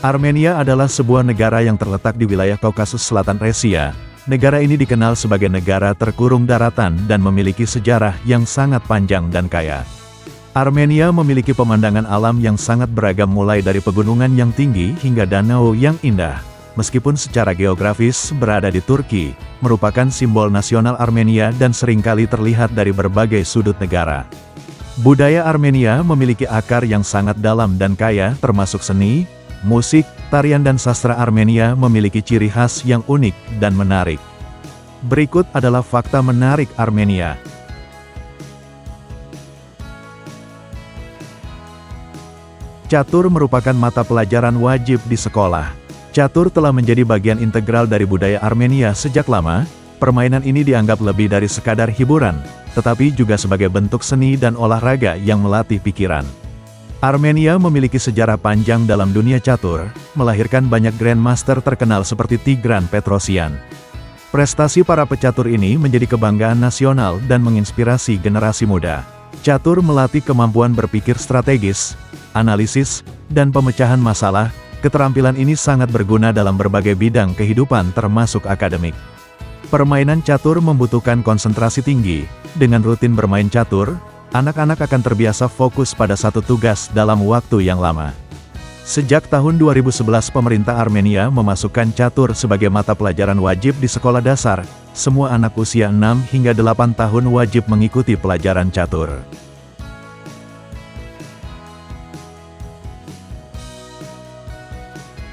Armenia adalah sebuah negara yang terletak di wilayah Kaukasus Selatan Rusia. Negara ini dikenal sebagai negara terkurung daratan dan memiliki sejarah yang sangat panjang dan kaya. Armenia memiliki pemandangan alam yang sangat beragam mulai dari pegunungan yang tinggi hingga danau yang indah. Meskipun secara geografis berada di Turki, merupakan simbol nasional Armenia dan seringkali terlihat dari berbagai sudut negara. Budaya Armenia memiliki akar yang sangat dalam dan kaya, termasuk seni, musik, tarian dan sastra. Armenia memiliki ciri khas yang unik dan menarik. Berikut adalah fakta menarik Armenia. Catur merupakan mata pelajaran wajib di sekolah. Catur telah menjadi bagian integral dari budaya Armenia sejak lama. Permainan ini dianggap lebih dari sekadar hiburan, tetapi juga sebagai bentuk seni dan olahraga yang melatih pikiran. Armenia memiliki sejarah panjang dalam dunia catur, melahirkan banyak grandmaster terkenal seperti Tigran Petrosyan. Prestasi para pecatur ini menjadi kebanggaan nasional dan menginspirasi generasi muda. Catur melatih kemampuan berpikir strategis, analisis, dan pemecahan masalah. Keterampilan ini sangat berguna dalam berbagai bidang kehidupan termasuk akademik. Permainan catur membutuhkan konsentrasi tinggi. Dengan rutin bermain catur, anak-anak akan terbiasa fokus pada satu tugas dalam waktu yang lama. Sejak tahun 2011 pemerintah Armenia memasukkan catur sebagai mata pelajaran wajib di sekolah dasar. Semua anak usia 6 hingga 8 tahun wajib mengikuti pelajaran catur.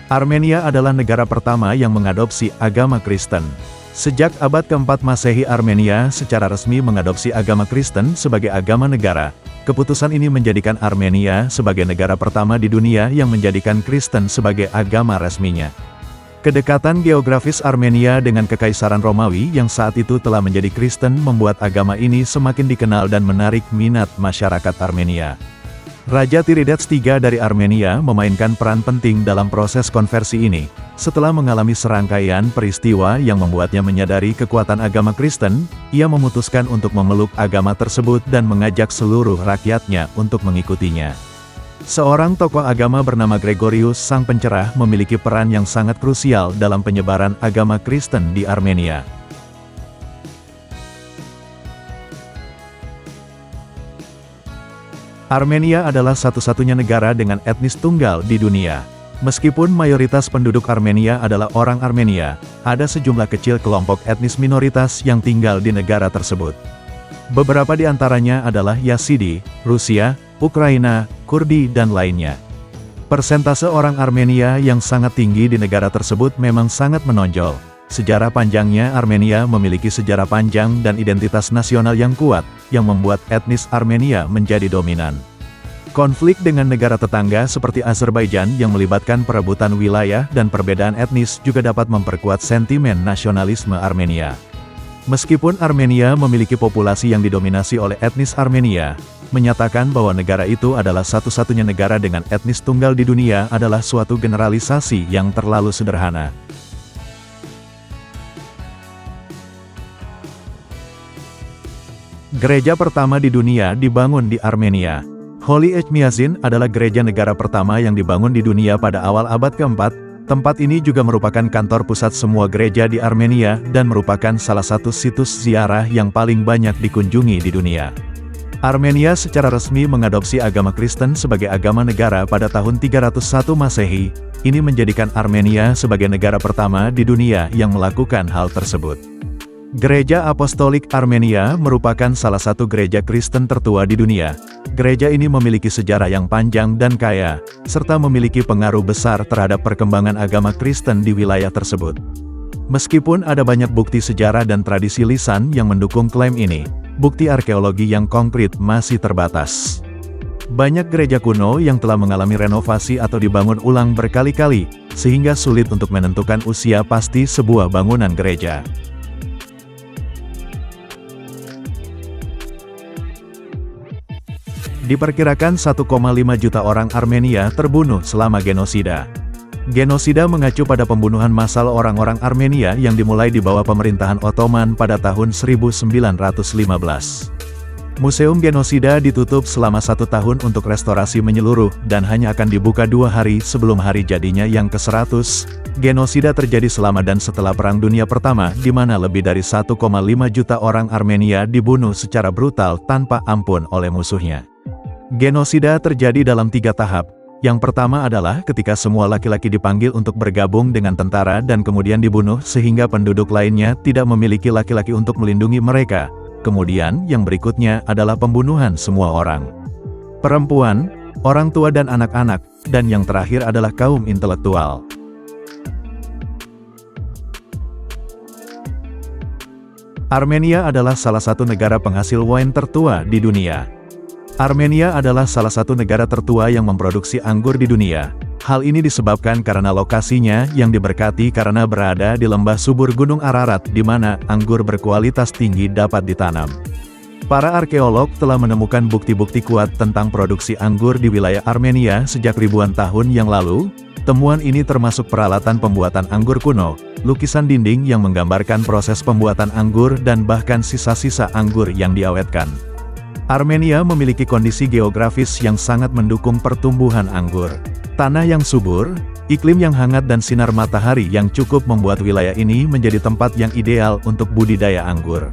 Armenia adalah negara pertama yang mengadopsi agama Kristen. Sejak abad ke-4 Masehi, Armenia secara resmi mengadopsi agama Kristen sebagai agama negara. Keputusan ini menjadikan Armenia sebagai negara pertama di dunia yang menjadikan Kristen sebagai agama resminya. Kedekatan geografis Armenia dengan Kekaisaran Romawi yang saat itu telah menjadi Kristen membuat agama ini semakin dikenal dan menarik minat masyarakat Armenia. Raja Tiridates III dari Armenia memainkan peran penting dalam proses konversi ini. Setelah mengalami serangkaian peristiwa yang membuatnya menyadari kekuatan agama Kristen, ia memutuskan untuk memeluk agama tersebut dan mengajak seluruh rakyatnya untuk mengikutinya. Seorang tokoh agama bernama Gregorius Sang Pencerah memiliki peran yang sangat krusial dalam penyebaran agama Kristen di Armenia. Armenia adalah satu-satunya negara dengan etnis tunggal di dunia. Meskipun mayoritas penduduk Armenia adalah orang Armenia, ada sejumlah kecil kelompok etnis minoritas yang tinggal di negara tersebut. Beberapa di antaranya adalah Yazidi, Rusia, Ukraina, Kurdi, dan lainnya. Persentase orang Armenia yang sangat tinggi di negara tersebut memang sangat menonjol. Sejarah panjangnya, Armenia memiliki sejarah panjang dan identitas nasional yang kuat, yang membuat etnis Armenia menjadi dominan. Konflik dengan negara tetangga seperti Azerbaijan yang melibatkan perebutan wilayah dan perbedaan etnis juga dapat memperkuat sentimen nasionalisme Armenia. Meskipun Armenia memiliki populasi yang didominasi oleh etnis Armenia, menyatakan bahwa negara itu adalah satu-satunya negara dengan etnis tunggal di dunia adalah suatu generalisasi yang terlalu sederhana. Gereja pertama di dunia dibangun di Armenia. Holy Echmiadzin adalah gereja negara pertama yang dibangun di dunia pada awal abad ke-4. Tempat ini juga merupakan kantor pusat semua gereja di Armenia dan merupakan salah satu situs ziarah yang paling banyak dikunjungi di dunia. Armenia secara resmi mengadopsi agama Kristen sebagai agama negara pada tahun 301 Masehi. Ini menjadikan Armenia sebagai negara pertama di dunia yang melakukan hal tersebut. Gereja Apostolik Armenia merupakan salah satu gereja Kristen tertua di dunia. Gereja ini memiliki sejarah yang panjang dan kaya, serta memiliki pengaruh besar terhadap perkembangan agama Kristen di wilayah tersebut. Meskipun ada banyak bukti sejarah dan tradisi lisan yang mendukung klaim ini, bukti arkeologi yang konkret masih terbatas. Banyak gereja kuno yang telah mengalami renovasi atau dibangun ulang berkali-kali, sehingga sulit untuk menentukan usia pasti sebuah bangunan gereja. Diperkirakan 1,5 juta orang Armenia terbunuh selama genosida. Genosida mengacu pada pembunuhan massal orang-orang Armenia yang dimulai di bawah pemerintahan Ottoman pada tahun 1915. Museum Genosida ditutup selama 1 tahun untuk restorasi menyeluruh dan hanya akan dibuka 2 hari sebelum hari jadinya yang ke-100. Genosida terjadi selama dan setelah Perang Dunia Pertama, di mana lebih dari 1,5 juta orang Armenia dibunuh secara brutal tanpa ampun oleh musuhnya. Genosida terjadi dalam 3 tahap. Yang pertama adalah ketika semua laki-laki dipanggil untuk bergabung dengan tentara dan kemudian dibunuh sehingga penduduk lainnya tidak memiliki laki-laki untuk melindungi mereka. Kemudian, yang berikutnya adalah pembunuhan semua orang. Perempuan, orang tua dan anak-anak, dan yang terakhir adalah kaum intelektual. Armenia adalah salah satu negara penghasil wine tertua di dunia. Armenia adalah salah satu negara tertua yang memproduksi anggur di dunia. Hal ini disebabkan karena lokasinya yang diberkati karena berada di lembah subur Gunung Ararat di mana anggur berkualitas tinggi dapat ditanam. Para arkeolog telah menemukan bukti-bukti kuat tentang produksi anggur di wilayah Armenia sejak ribuan tahun yang lalu. Temuan ini termasuk peralatan pembuatan anggur kuno, lukisan dinding yang menggambarkan proses pembuatan anggur dan bahkan sisa-sisa anggur yang diawetkan. Armenia memiliki kondisi geografis yang sangat mendukung pertumbuhan anggur. Tanah yang subur, iklim yang hangat dan sinar matahari yang cukup membuat wilayah ini menjadi tempat yang ideal untuk budidaya anggur.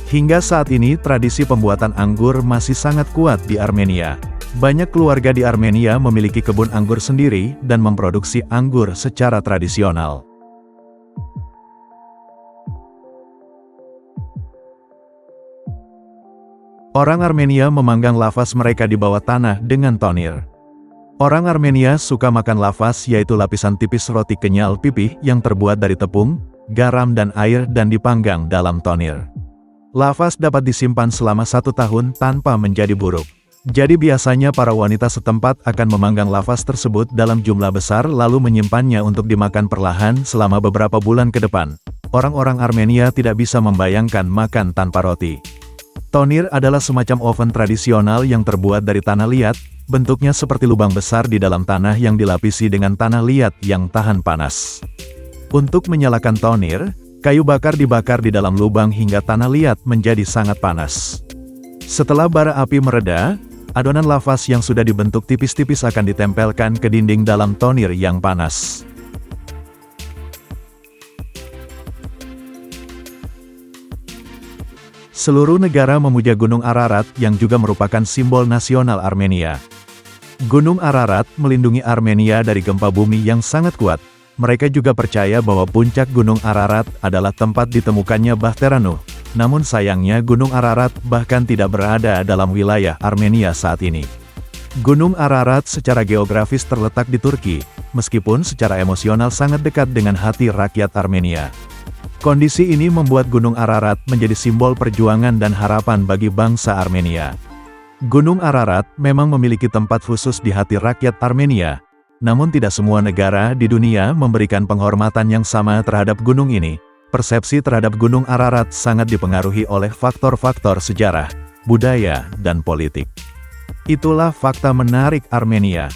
Hingga saat ini tradisi pembuatan anggur masih sangat kuat di Armenia. Banyak keluarga di Armenia memiliki kebun anggur sendiri dan memproduksi anggur secara tradisional. Orang Armenia memanggang lavash mereka di bawah tanah dengan tonir. Orang Armenia suka makan lavash, yaitu lapisan tipis roti kenyal pipih yang terbuat dari tepung, garam dan air dan dipanggang dalam tonir. Lavash dapat disimpan selama 1 tahun tanpa menjadi buruk. Jadi biasanya para wanita setempat akan memanggang lavash tersebut dalam jumlah besar lalu menyimpannya untuk dimakan perlahan selama beberapa bulan ke depan. Orang-orang Armenia tidak bisa membayangkan makan tanpa roti. Tonir adalah semacam oven tradisional yang terbuat dari tanah liat. Bentuknya seperti lubang besar di dalam tanah yang dilapisi dengan tanah liat yang tahan panas. Untuk menyalakan tonir, kayu bakar dibakar di dalam lubang hingga tanah liat menjadi sangat panas. Setelah bara api mereda, adonan lavash yang sudah dibentuk tipis-tipis akan ditempelkan ke dinding dalam tonir yang panas. Seluruh negara memuja Gunung Ararat yang juga merupakan simbol nasional Armenia. Gunung Ararat melindungi Armenia dari gempa bumi yang sangat kuat. Mereka juga percaya bahwa puncak Gunung Ararat adalah tempat ditemukannya Bahtera Nuh. Namun sayangnya Gunung Ararat bahkan tidak berada dalam wilayah Armenia saat ini. Gunung Ararat secara geografis terletak di Turki, meskipun secara emosional sangat dekat dengan hati rakyat Armenia. Kondisi ini membuat Gunung Ararat menjadi simbol perjuangan dan harapan bagi bangsa Armenia. Gunung Ararat memang memiliki tempat khusus di hati rakyat Armenia, namun tidak semua negara di dunia memberikan penghormatan yang sama terhadap gunung ini. Persepsi terhadap Gunung Ararat sangat dipengaruhi oleh faktor-faktor sejarah, budaya, dan politik. Itulah fakta menarik Armenia.